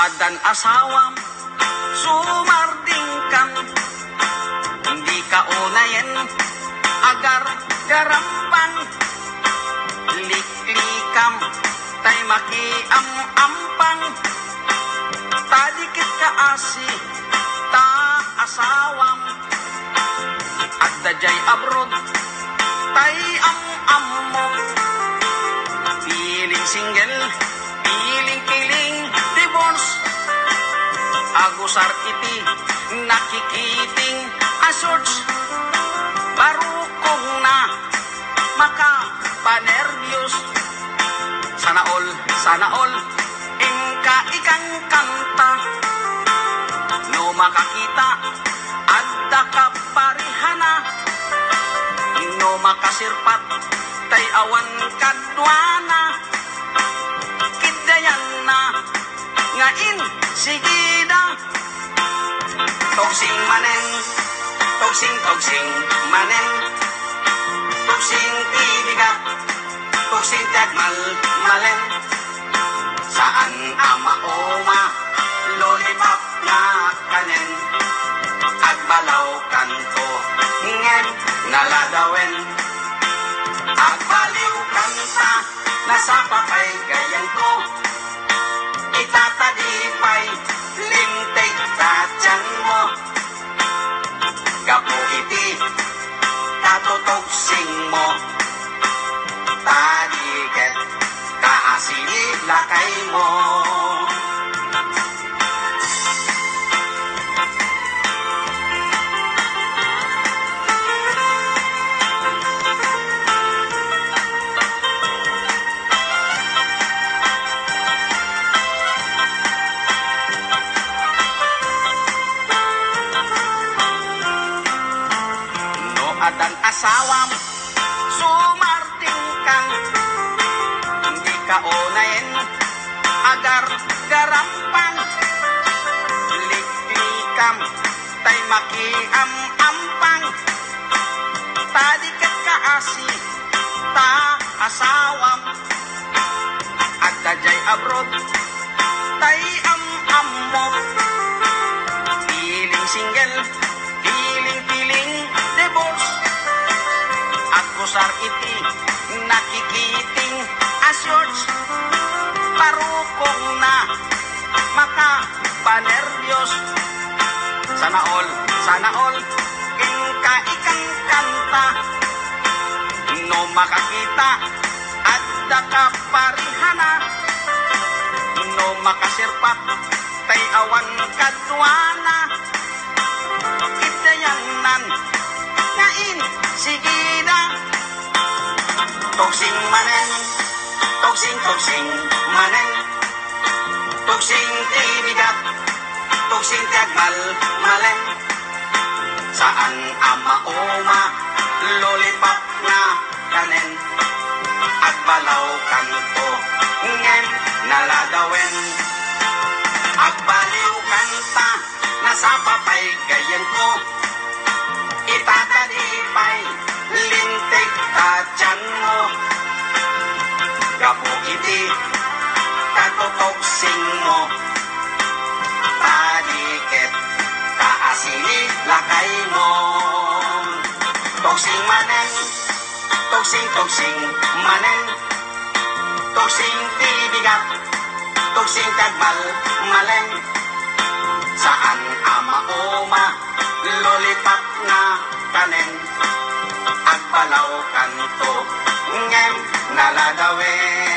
adan asawam, sumarding kam, hindi ka unayen, agar garampang, liklikam, tay makiam-ampang, tadikit ka asi, ta asawam, at dajay abroad, tay am-ammo, piling single, piling divorce, agusar iti, nakikiting asorts, barukong na, makapanervyos, sana all, ingka ikang kanta, no makakita, adda ka parihana, no makasirpat, tay awan kadwana, kidayan na, ngain, sigida, togsing manen, togsing manen, togsing tibigat, togsing tagmal malen, saan ama oma, lollipop na kanen, agbalaw kanto, ngem naladawen, agbaliw kanta, nasa papay gayan ko, itatadipay, lintig tatyan mo, gapu iti, katutogsing mo, tadiket, kaasili lakay mo. Adan asawam, sumarding kang, hindi ka unayin, agar garampang, liklikam, tay makiam-ampang, tadikat ka asi, ta asawam, at dajay abroad, tay am-ammo, piling single, piling divorce, at kusar iti, nakikiting asyos, parukong na, makapanervyos, sana all, ingka ikang kanta, no makakita, adda ka parihana, no makasirpak, tay awan kadwana, kidayanan, ngain, sigida, togsing manen, togsing manen, togsing tibigat, togsing tiagmal malen, saan ama oma, lollipop na kanen, agbalaw kanto, ngem naladawen, agbaliw kanta, nasa papay gayan ko, itatadipay, lintig tatyan mo, gapu iti, katutogsing mo, tadiket, kaasili lakay mo, togsing manen, togsing manen, togsing tibigat, togsing tagmal malen, saan ama oma, lollipop na kanen, agbalaw kanto, ngem naladawen.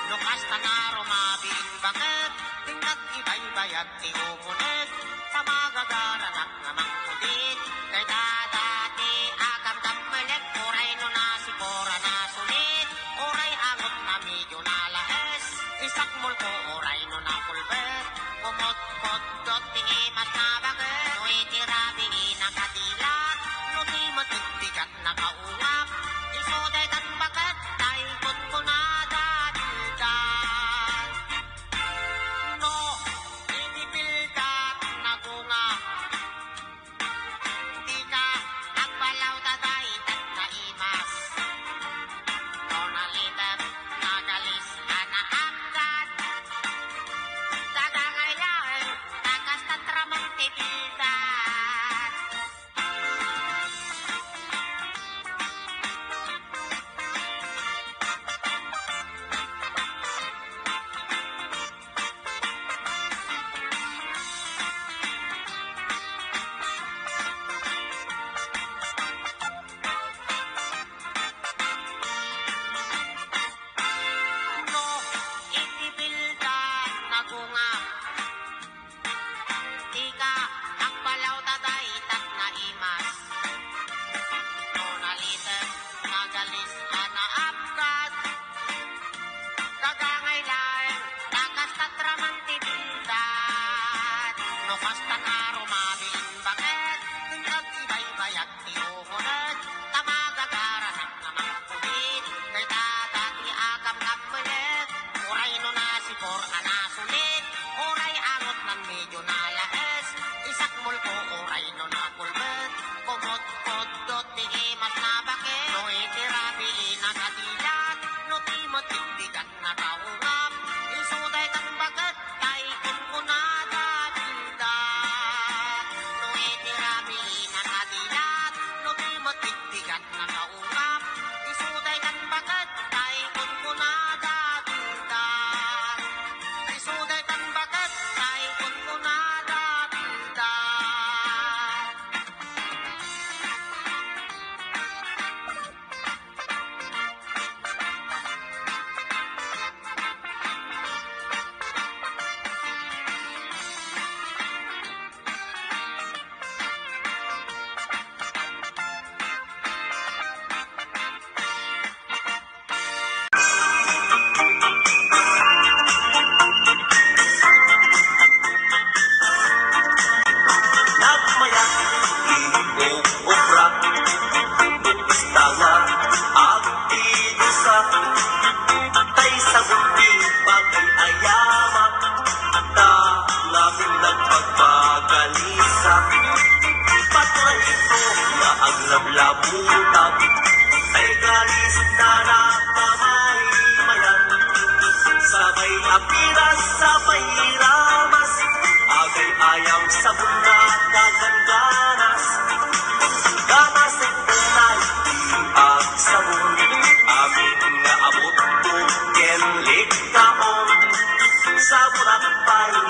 Lukas tanaro mabing bakit, tingkat ibay-bayag ti umulit, sa magagaranak nga mangkudit, kay dadati agam dammelet, oray no na si Cora na sulit, oray angot na medyo nalaes, isak multo oray no na pulbet, kumot-kot-dot di mas nabagat. No itirabi nakadilat, no di matigtigat nakaungap. Isuday tan bagat, tay kunkunada bildan. No, itipildat nagungap. Di ka agbalaw taday tat naimas. No nalitem, nagalis ka na agad. Dagangaylaeng, takas tatramang tibildan. No, itibildan nagungap. Di ka agbalaw taday tat naimas. No nalitem, nagalis ka na agad. Dagangaylaeng, takas tatramang tibildan. No kasta ka rumabin bakit, tingkat ibay-bayag ti umunod. Tamagagaranak namang kulit, kay dadati agam kamulit. Uray no nasipor anasulit, uray angot ng medyo nalaes. Isakmul ko uray no nakulbet, kumot-kot-dot di mas nabakit. No itirabi nakadilat, no timotigdigat nakaungap. Isuday tan bagat, tay kunkunada bildan. No itirabi nakadilat, no timotigdigat nakaungap. Isuday tan bagat, tay kunkunada bildan. Isuday tan bagat, tay kunkunada bildan. Nagmayak, inuubra, nupistanga, agtidusa, tay sabot di bagay ayamak, ta namin nagpagpagalisa. Patuloy ito na ang lablabutan, ay galis na nakamahimayan. Sabay apiras, sabay ramas, agay ayaw sa bunda kagandanas. Ganas ng tunay, ang sabon, amin nga abot ko, kenlik kaon. Sa burak pa'y